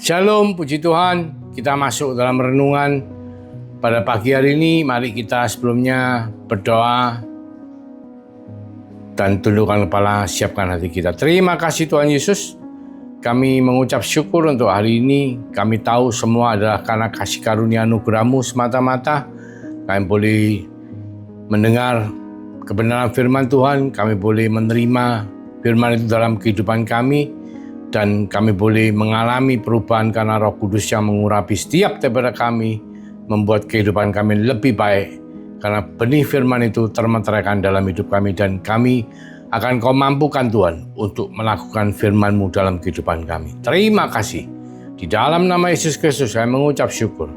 Shalom, puji Tuhan. Kita masuk dalam renungan pada pagi hari ini. Mari kita sebelumnya berdoa dan tundukkan kepala, siapkan hati kita. Terima kasih Tuhan Yesus. Kami mengucap syukur untuk hari ini. Kami tahu semua adalah karena kasih karunia anugerah-Mu semata-mata. Kami boleh mendengar kebenaran firman Tuhan. Kami boleh menerima firman itu dalam kehidupan kami. Dan kami boleh mengalami perubahan karena Roh Kudus yang mengurapi setiap daripada kami, membuat kehidupan kami lebih baik. Karena benih firman itu termeteraikan dalam hidup kami, dan kami akan Kau mampukan Tuhan untuk melakukan firman-Mu dalam kehidupan kami. Terima kasih. Di dalam nama Yesus Kristus saya mengucap syukur.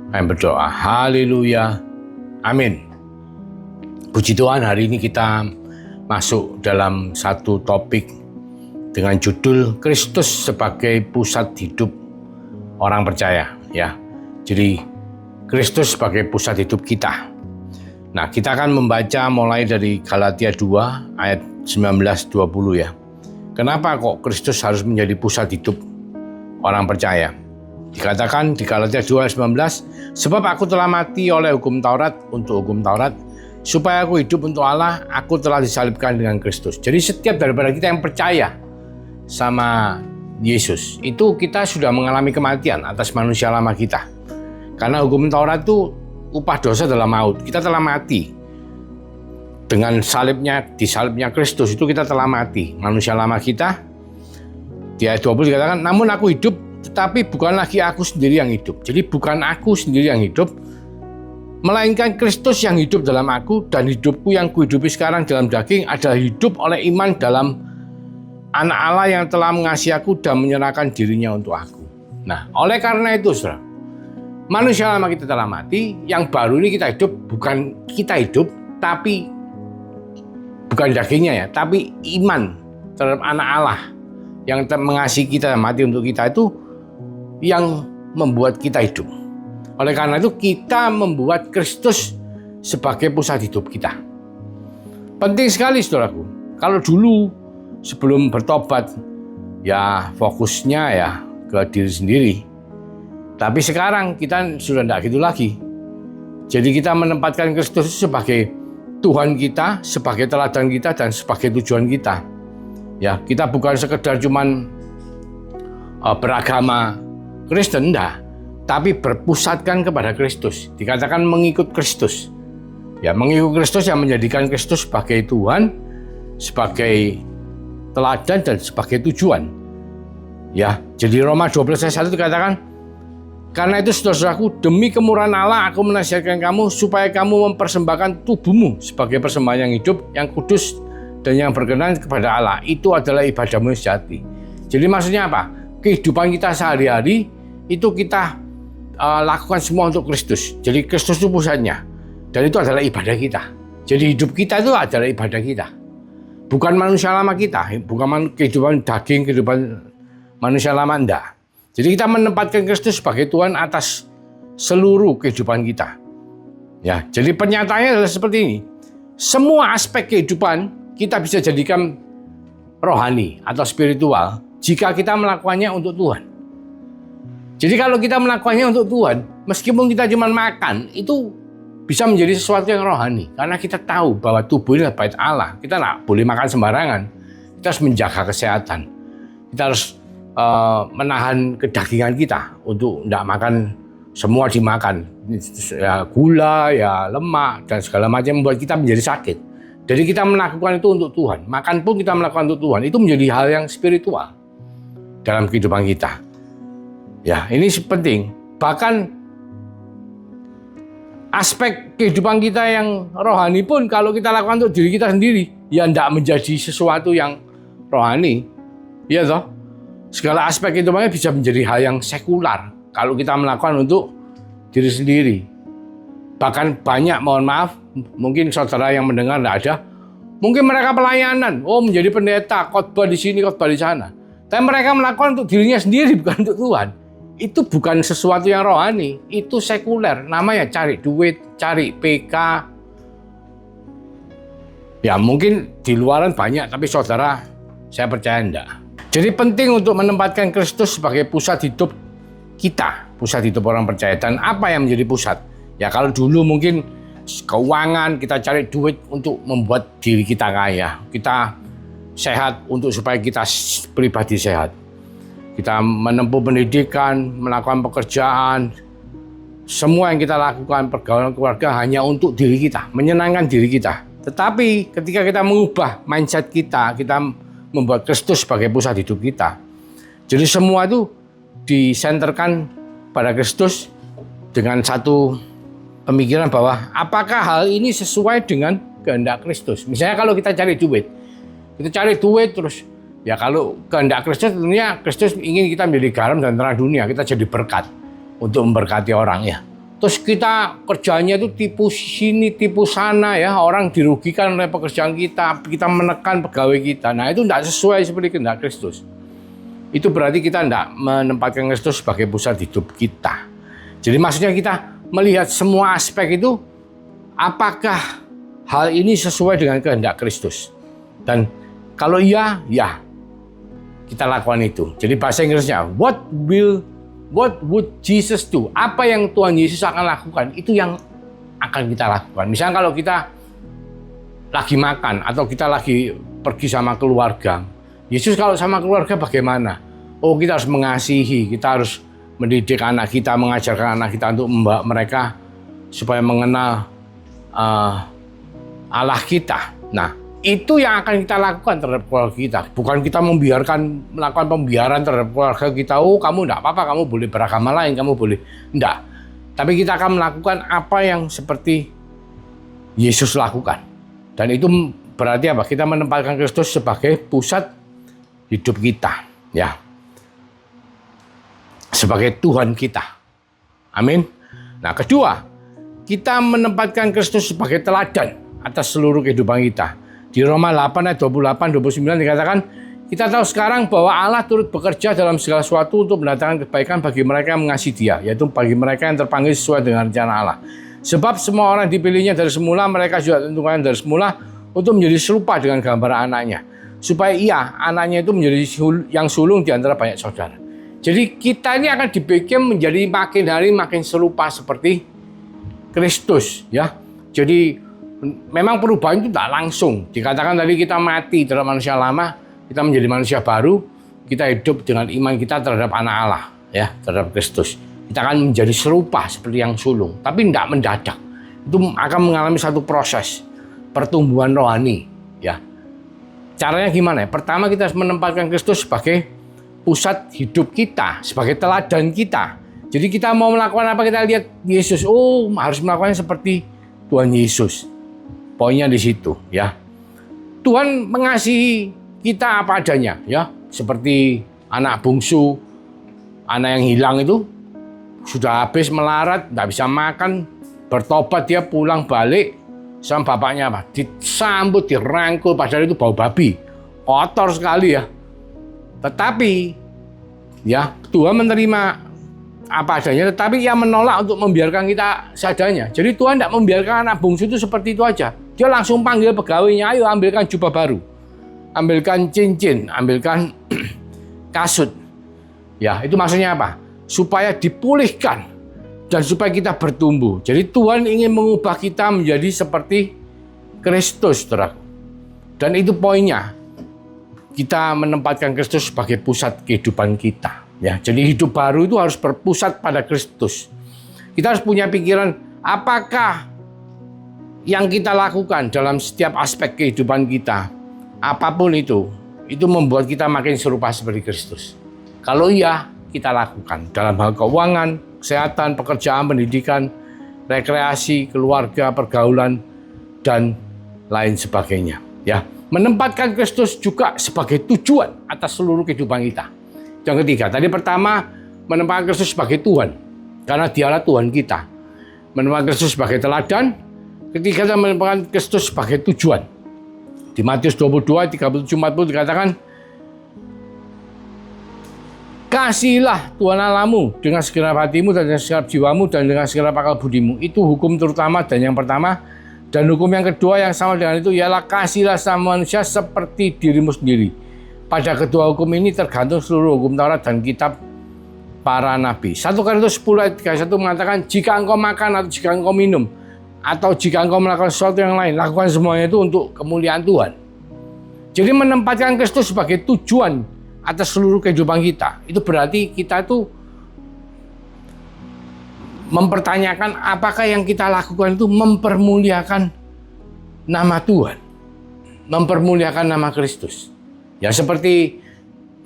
Saya berdoa. Haleluya. Amin. Puji Tuhan, hari ini kita masuk dalam satu topik dengan judul Kristus sebagai pusat hidup orang percaya, ya. Jadi Kristus sebagai pusat hidup kita. Nah, kita akan membaca mulai dari Galatia 2 ayat 19-20 ya. Kenapa kok Kristus harus menjadi pusat hidup orang percaya? Dikatakan di Galatia 2 ayat 19, sebab aku telah mati oleh hukum Taurat untuk hukum Taurat, supaya aku hidup untuk Allah, aku telah disalibkan dengan Kristus. Jadi setiap daripada kita yang percaya sama Yesus, itu kita sudah mengalami kematian atas manusia lama kita. Karena hukum Taurat itu upah dosa adalah maut. Kita telah mati. Dengan disalibnya Kristus itu kita telah mati. Manusia lama kita. Di ayat 20 dikatakan, namun aku hidup, tetapi bukan lagi aku sendiri yang hidup. Jadi bukan aku sendiri yang hidup, melainkan Kristus yang hidup dalam aku, dan hidupku yang kuhidupi sekarang dalam daging adalah hidup oleh iman dalam Anak Allah yang telah mengasihi aku dan menyerahkan dirinya untuk aku. Nah, oleh karena itu, saudara, manusia lama kita telah mati, yang baru ini kita hidup, bukan kita hidup, tapi bukan dagingnya ya, tapi iman terhadap anak Allah yang mengasihi kita dan mati untuk kita, itu yang membuat kita hidup. Oleh karena itu, kita membuat Kristus sebagai pusat hidup kita. Penting sekali, saudaraku. Kalau dulu sebelum bertobat, ya fokusnya ya ke diri sendiri. Tapi sekarang kita sudah tidak gitu lagi. Jadi kita menempatkan Kristus sebagai Tuhan kita, sebagai teladan kita, dan sebagai tujuan kita. Ya, kita bukan sekedar cuman beragama Kristen, enggak. Tapi berpusatkan kepada Kristus. Dikatakan mengikut Kristus. Ya, mengikut Kristus yang menjadikan Kristus sebagai Tuhan, sebagai teladan, dan sebagai tujuan. Ya, jadi Roma 12 ayat 1 dikatakan, karena itu saudara-saudaraku, demi kemurahan Allah aku menasihatkan kamu supaya kamu mempersembahkan tubuhmu sebagai persembahan yang hidup, yang kudus, dan yang berkenan kepada Allah. Itu adalah ibadahmu yang sejati. Jadi maksudnya apa? Kehidupan kita sehari-hari itu kita lakukan semua untuk Kristus. Jadi Kristus itu pusatnya, dan itu adalah ibadah kita. Jadi hidup kita itu adalah ibadah kita. Bukan manusia lama kita, bukan kehidupan daging, kehidupan manusia lama, enggak. Jadi kita menempatkan Kristus sebagai Tuhan atas seluruh kehidupan kita. Ya, jadi pernyataannya adalah seperti ini. Semua aspek kehidupan kita bisa jadikan rohani atau spiritual jika kita melakukannya untuk Tuhan. Jadi kalau kita melakukannya untuk Tuhan, meskipun kita cuma makan, itu bisa menjadi sesuatu yang rohani. Karena kita tahu bahwa tubuh ini adalah bait Allah. Kita nggak boleh makan sembarangan. Kita harus menjaga kesehatan. Kita harus menahan kedagingan kita untuk tidak makan semua dimakan. Ya, gula, ya lemak, dan segala macam membuat kita menjadi sakit. Jadi kita melakukan itu untuk Tuhan. Makan pun kita melakukan untuk Tuhan. Itu menjadi hal yang spiritual dalam kehidupan kita. Ya, ini penting. Bahkan aspek kehidupan kita yang rohani pun kalau kita lakukan untuk diri kita sendiri, ya tidak menjadi sesuatu yang rohani. Iya toh? Segala aspek kehidupannya bisa menjadi hal yang sekular kalau kita melakukan untuk diri sendiri. Bahkan banyak, mohon maaf, mungkin saudara yang mendengar tidak ada, mungkin mereka pelayanan, menjadi pendeta, khotbah di sini, khotbah di sana. Tapi mereka melakukan untuk dirinya sendiri, bukan untuk Tuhan. Itu bukan sesuatu yang rohani, itu sekuler. Namanya cari duit, cari PK. Ya mungkin di luaran banyak, tapi saudara, saya percaya enggak. Jadi penting untuk menempatkan Kristus sebagai pusat hidup kita, pusat hidup orang percaya. Dan apa yang menjadi pusat? Ya kalau dulu mungkin keuangan, kita cari duit untuk membuat diri kita kaya. Kita sehat untuk supaya kita pribadi sehat. Kita menempuh pendidikan, melakukan pekerjaan, semua yang kita lakukan, pergaulan keluarga hanya untuk diri kita, menyenangkan diri kita. Tetapi ketika kita mengubah mindset kita membuat Kristus sebagai pusat hidup kita. Jadi semua itu disenterkan pada Kristus dengan satu pemikiran bahwa apakah hal ini sesuai dengan kehendak Kristus. Misalnya kalau kita cari duit terus ya kalau kehendak Kristus tentunya Kristus ingin kita menjadi garam dan terang dunia, kita jadi berkat untuk memberkati orang ya. Terus kita kerjanya itu tipu sini, tipu sana ya, orang dirugikan oleh pekerjaan kita menekan pegawai kita. Nah itu tidak sesuai seperti kehendak Kristus. Itu berarti kita tidak menempatkan Kristus sebagai pusat hidup kita. Jadi maksudnya kita melihat semua aspek itu, apakah hal ini sesuai dengan kehendak Kristus? Dan kalau iya, ya kita lakukan itu. Jadi bahasa Inggrisnya, what would Jesus do? Apa yang Tuhan Yesus akan lakukan, itu yang akan kita lakukan. Misalnya kalau kita lagi makan atau kita lagi pergi sama keluarga, Yesus kalau sama keluarga bagaimana? Oh, kita harus mengasihi, kita harus mendidik anak kita, mengajarkan anak kita untuk membawa mereka supaya mengenal Allah kita. Nah, itu yang akan kita lakukan terhadap keluarga kita. Bukan kita melakukan pembiaran terhadap keluarga kita. Oh, kamu enggak apa-apa, kamu boleh beragama lain, kamu boleh. Enggak. Tapi kita akan melakukan apa yang seperti Yesus lakukan. Dan itu berarti apa? Kita menempatkan Kristus sebagai pusat hidup kita. Ya. Sebagai Tuhan kita. Amin. Nah, kedua, kita menempatkan Kristus sebagai teladan atas seluruh kehidupan kita. Di Roma 8 ayat 28-29 dikatakan, kita tahu sekarang bahwa Allah turut bekerja dalam segala sesuatu untuk mendatangkan kebaikan bagi mereka yang mengasihi Dia, yaitu bagi mereka yang terpanggil sesuai dengan rencana Allah. Sebab semua orang dipilihnya dari semula, mereka juga ditentukan dari semula untuk menjadi serupa dengan gambar anaknya, supaya anaknya itu menjadi yang sulung di antara banyak saudara. Jadi kita ini akan dibikin menjadi makin hari makin serupa seperti Kristus, ya. Jadi memang perubahan itu tidak langsung. Dikatakan tadi kita mati terhadap manusia lama, kita menjadi manusia baru, kita hidup dengan iman kita terhadap anak Allah, ya, terhadap Kristus. Kita akan menjadi serupa seperti yang sulung, tapi tidak mendadak. Itu akan mengalami satu proses pertumbuhan rohani, ya. Caranya gimana? Pertama kita harus menempatkan Kristus sebagai pusat hidup kita, sebagai teladan kita. Jadi kita mau melakukan apa, kita lihat Yesus. Oh, harus melakukannya seperti Tuhan Yesus. Poinnya di situ, ya. Tuhan mengasihi kita apa adanya, ya. Seperti anak bungsu, anak yang hilang itu sudah habis melarat, tidak bisa makan, bertobat dia pulang balik sama bapaknya apa? Disambut, dirangkul, padahal itu bau babi, kotor sekali ya. Tetapi, ya Tuhan menerima apa adanya, tetapi ia menolak untuk membiarkan kita seadanya. Jadi Tuhan tidak membiarkan anak bungsu itu seperti itu aja. Dia langsung panggil pegawainya, ayo ambilkan jubah baru, ambilkan cincin, ambilkan kasut. Ya, itu maksudnya apa? Supaya dipulihkan dan supaya kita bertumbuh. Jadi Tuhan ingin mengubah kita menjadi seperti Kristus, saudara. Dan itu poinnya. Kita menempatkan Kristus sebagai pusat kehidupan kita. Ya, jadi hidup baru itu harus berpusat pada Kristus. Kita harus punya pikiran, apakah yang kita lakukan dalam setiap aspek kehidupan kita, apapun itu membuat kita makin serupa seperti Kristus. Kalau iya, kita lakukan dalam hal keuangan, kesehatan, pekerjaan, pendidikan, rekreasi, keluarga, pergaulan, dan lain sebagainya. Ya, menempatkan Kristus juga sebagai tujuan atas seluruh kehidupan kita. Yang ketiga, tadi pertama menempatkan Kristus sebagai Tuhan, karena Dialah Tuhan kita. Menempatkan Kristus sebagai teladan. Ketiga, kita menempatkan Kristus sebagai tujuan. Di Matius 22, 37-40 dikatakan, kasihilah Tuhan Allahmu dengan segenap hatimu dan dengan segenap jiwamu dan dengan segenap akal budimu. Itu hukum terutama dan yang pertama. Dan hukum yang kedua yang sama dengan itu ialah kasihilah sama manusia seperti dirimu sendiri. pada kedua hukum ini tergantung seluruh hukum Taurat dan kitab para nabi. 1 Korintus 10 ayat 31 mengatakan, jika engkau makan atau jika engkau minum atau jika engkau melakukan sesuatu yang lain, lakukan semuanya itu untuk kemuliaan Tuhan. Jadi menempatkan Kristus sebagai tujuan atas seluruh kehidupan kita, itu berarti kita itu mempertanyakan apakah yang kita lakukan itu mempermuliakan nama Tuhan, mempermuliakan nama Kristus. Ya seperti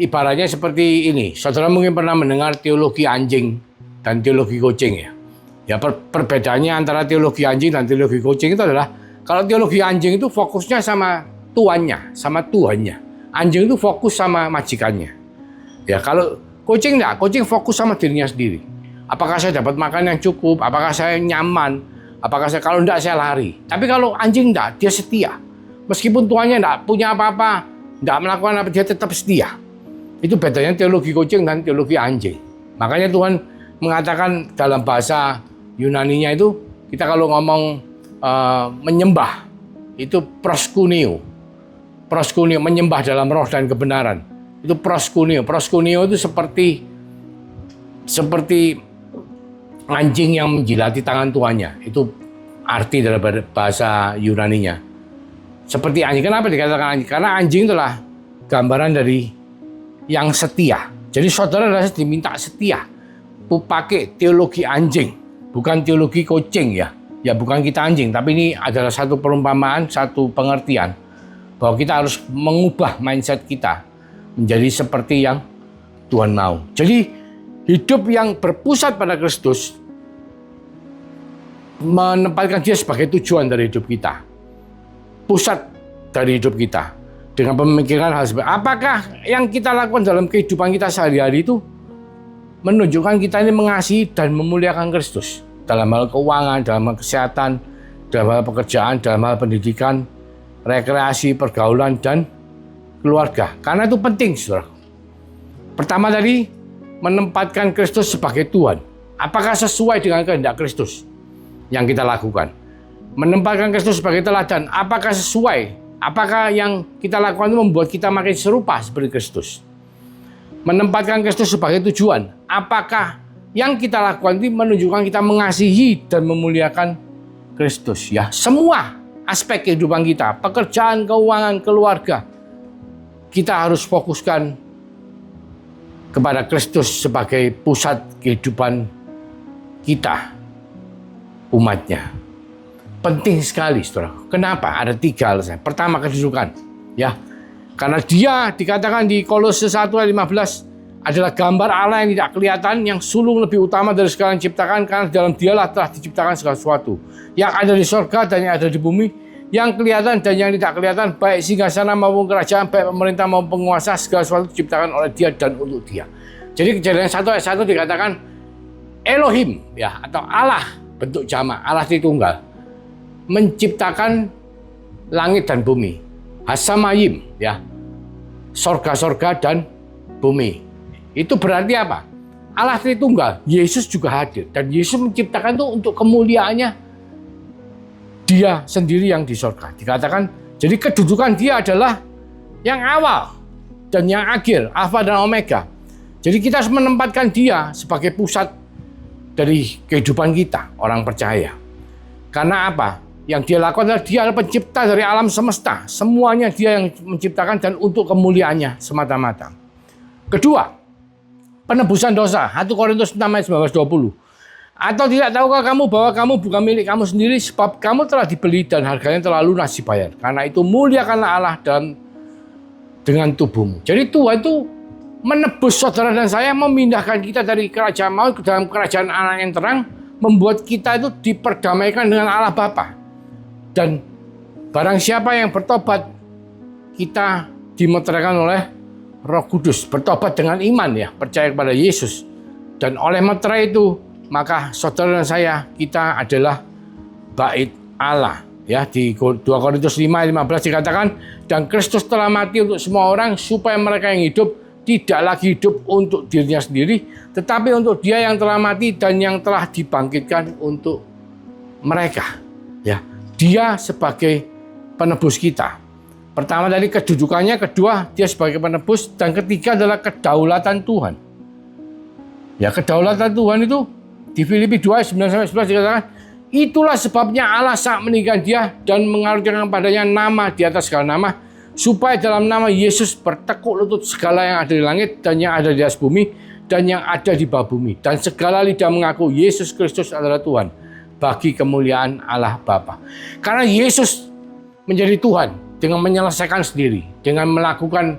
ibaratnya seperti ini. Saudara mungkin pernah mendengar teologi anjing dan teologi kucing ya. Ya perbedaannya antara teologi anjing dan teologi kucing itu adalah kalau teologi anjing itu fokusnya sama tuannya, sama Tuhannya. Anjing itu fokus sama majikannya. Ya kalau kucing enggak, kucing fokus sama dirinya sendiri. Apakah saya dapat makan yang cukup? Apakah saya nyaman? Apakah saya kalau enggak saya lari? Tapi kalau anjing enggak, dia setia. Meskipun tuannya enggak punya apa-apa, enggak melakukan apa, dia tetap setia. Itu bedanya teologi kucing dan teologi anjing. Makanya Tuhan mengatakan dalam bahasa Yunaninya itu, kita kalau ngomong menyembah, itu proskuneo. Proskuneo, menyembah dalam roh dan kebenaran. Itu proskuneo. Proskuneo itu seperti anjing yang menjilati tangan tuannya. Itu arti dari bahasa Yunaninya. Seperti anjing. Kenapa dikatakan anjing? Karena anjing itulah gambaran dari yang setia. Jadi saudara harus diminta setia. Pakai teologi anjing, bukan teologi kucing ya. Ya bukan kita anjing, tapi ini adalah satu perumpamaan, satu pengertian bahwa kita harus mengubah mindset kita menjadi seperti yang Tuhan mau. Jadi hidup yang berpusat pada Kristus menempatkan dia sebagai tujuan dari hidup kita. Pusat dari hidup kita. Dengan pemikiran hal seperti apakah yang kita lakukan dalam kehidupan kita sehari-hari itu menunjukkan kita ini mengasihi dan memuliakan Kristus. Dalam hal keuangan, dalam hal kesehatan, dalam hal pekerjaan, dalam hal pendidikan, rekreasi, pergaulan, dan keluarga. Karena itu penting, saudara. Pertama tadi, menempatkan Kristus sebagai Tuhan. Apakah sesuai dengan kehendak Kristus yang kita lakukan? Menempatkan Kristus sebagai teladan. Apakah sesuai? Apakah yang kita lakukan itu membuat kita makin serupa seperti Kristus? Menempatkan Kristus sebagai tujuan. Apakah yang kita lakukan itu menunjukkan kita mengasihi dan memuliakan Kristus? Ya, semua aspek kehidupan kita, pekerjaan, keuangan, keluarga, kita harus fokuskan kepada Kristus sebagai pusat kehidupan kita, umatnya. Penting sekali, saudara. Kenapa? Ada 3 alasan. Pertama, kedudukan. Ya, karena dia dikatakan di Kolose 1 ayat 15 adalah gambar Allah yang tidak kelihatan, yang sulung lebih utama dari segala yang diciptakan, karena dalam dialah telah diciptakan segala sesuatu. Yang ada di surga dan yang ada di bumi, yang kelihatan dan yang tidak kelihatan, baik singgasana maupun kerajaan, baik pemerintah maupun penguasa, segala sesuatu diciptakan oleh dia dan untuk dia. Jadi Kejadian 1 ayat 1 dikatakan Elohim, ya, atau Allah, bentuk jamak, Allah Tritunggal, menciptakan langit dan bumi. Hasamayim, ya, sorga-sorga dan bumi. Itu berarti apa? Allah Tritunggal, Yesus juga hadir. Dan Yesus menciptakan itu untuk kemuliaannya dia sendiri yang di sorga. Dikatakan, jadi kedudukan dia adalah yang awal dan yang akhir, Alfa dan Omega. Jadi kita harus menempatkan dia sebagai pusat dari kehidupan kita, orang percaya. Karena apa? Yang dia lakukan adalah dia adalah pencipta dari alam semesta. Semuanya dia yang menciptakan dan untuk kemuliaannya semata-mata. Kedua, penebusan dosa. 1 Korintus 6 ayat 19-20. Atau tidak tahukah kamu bahwa kamu bukan milik kamu sendiri, sebab kamu telah dibeli dan harganya telah lunas dibayar. Karena itu muliakanlah Allah dengan tubuhmu. Jadi Tuhan itu menebus saudara dan saya, memindahkan kita dari kerajaan maut ke dalam kerajaan Allah yang terang, membuat kita itu diperdamaikan dengan Allah Bapa. Dan barang siapa yang bertobat, kita dimeteraikan oleh Roh Kudus. Bertobat dengan iman, ya, percaya kepada Yesus. Dan oleh meterai itu, maka saudara dan saya, kita adalah bait Allah. Ya, di 2 Korintus 5:15 dikatakan, dan Kristus telah mati untuk semua orang, supaya mereka yang hidup tidak lagi hidup untuk dirinya sendiri, tetapi untuk Dia yang telah mati dan yang telah dibangkitkan untuk mereka. Ya, Dia sebagai penebus kita. Pertama dari kedudukannya, kedua dia sebagai penebus, dan ketiga adalah kedaulatan Tuhan. Ya, kedaulatan Tuhan itu di Filipi 2, 9-11 dikatakan, itulah sebabnya Allah sangat meninggikan dia dan mengaruniakan padanya nama di atas segala nama, supaya dalam nama Yesus bertekuk lutut segala yang ada di langit dan yang ada di atas bumi dan yang ada di bawah bumi, dan segala lidah mengaku Yesus Kristus adalah Tuhan, bagi kemuliaan Allah Bapa. Karena Yesus menjadi Tuhan dengan menyelesaikan sendiri, dengan melakukan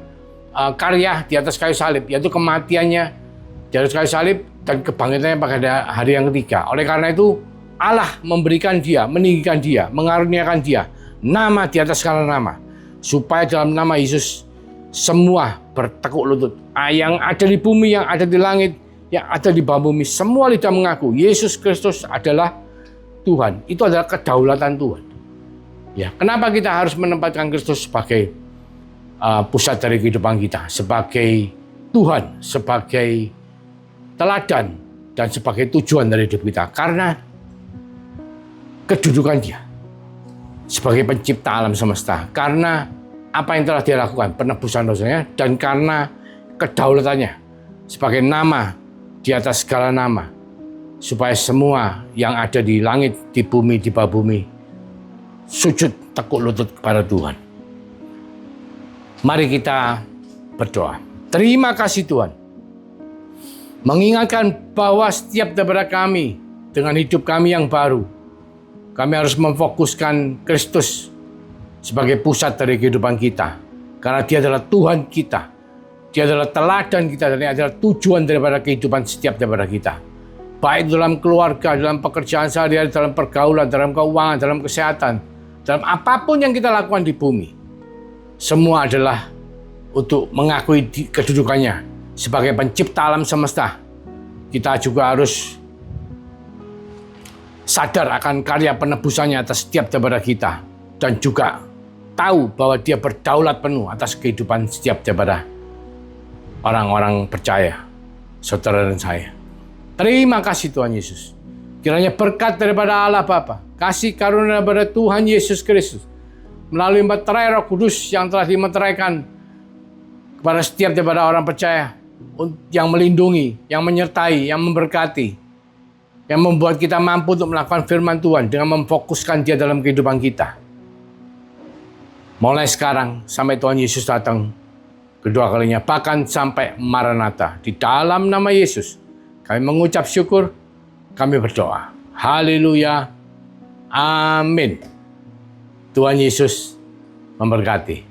karya di atas kayu salib, yaitu kematiannya di atas kayu salib dan kebangkitannya pada hari yang ketiga. Oleh karena itu Allah memberikan dia, meninggikan dia, mengaruniakan dia nama di atas segala nama, supaya dalam nama Yesus semua bertekuk lutut, yang ada di bumi, yang ada di langit, yang ada di bawah bumi, semua lidah mengaku Yesus Kristus adalah Tuhan. Itu adalah kedaulatan Tuhan. Ya, kenapa kita harus menempatkan Kristus sebagai pusat dari kehidupan kita, sebagai Tuhan, sebagai teladan, dan sebagai tujuan dari hidup kita? Karena kedudukan dia sebagai pencipta alam semesta, karena apa yang telah dia lakukan, penebusan dosanya, dan karena kedaulatannya sebagai nama di atas segala nama, supaya semua yang ada di langit, di bumi, di bawah bumi sujud tekuk lutut kepada Tuhan. Mari kita berdoa. Terima kasih Tuhan, mengingatkan bahwa setiap daripada kami dengan hidup kami yang baru, kami harus memfokuskan Kristus sebagai pusat dari kehidupan kita. Karena dia adalah Tuhan kita, dia adalah teladan kita, dan dia adalah tujuan daripada kehidupan setiap daripada kita. Baik dalam keluarga, dalam pekerjaan sehari-hari, dalam pergaulan, dalam keuangan, dalam kesehatan, dalam apapun yang kita lakukan di bumi, semua adalah untuk mengakui kedudukannya sebagai pencipta alam semesta. Kita juga harus sadar akan karya penebusannya atas setiap daripada kita, dan juga tahu bahwa dia berdaulat penuh atas kehidupan setiap daripada orang-orang percaya, saudara dan saya. Terima kasih Tuhan Yesus. Kiranya berkat daripada Allah Bapa, kasih karunia daripada Tuhan Yesus Kristus, melalui meterai Roh Kudus yang telah dimeteraikan kepada setiap daripada orang percaya, yang melindungi, yang menyertai, yang memberkati, yang membuat kita mampu untuk melakukan firman Tuhan dengan memfokuskan dia dalam kehidupan kita. Mulai sekarang sampai Tuhan Yesus datang kedua kalinya, bahkan sampai Maranatha. Di dalam nama Yesus kami mengucap syukur, kami berdoa. Haleluya. Amin. Tuhan Yesus memberkati.